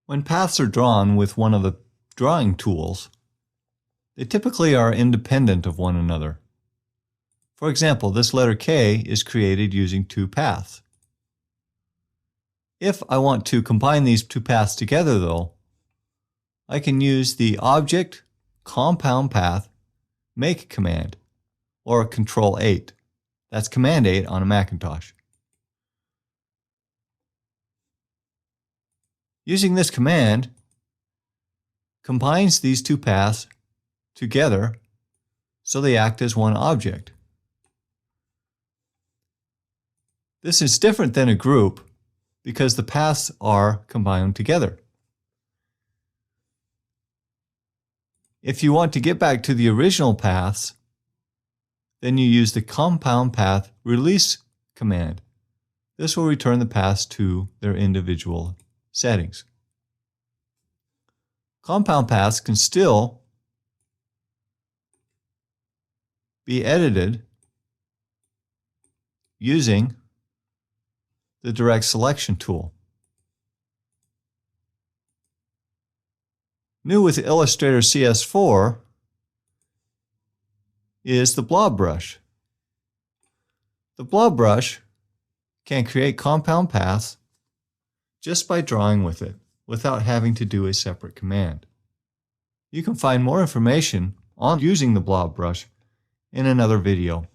When paths are drawn with one of the drawing tools, they typically are independent of one another. For example, this letter K is created using two paths. If I want to combine these two paths together, though, I can use the Object Compound Path Make command, or Control 8. That's Command 8 on a Macintosh. Using this command combines these two paths together so they act as one object. This is different than a group because the paths are combined together. If you want to get back to the original paths, then you use the Compound Path Release command. This will return the paths to their individual settings. Compound paths can still be edited using the Direct Selection tool. New with Illustrator CS4 is the Blob Brush. The Blob Brush can create compound paths just by drawing with it without having to do a separate command. You can find more information on using the Blob Brush in another video.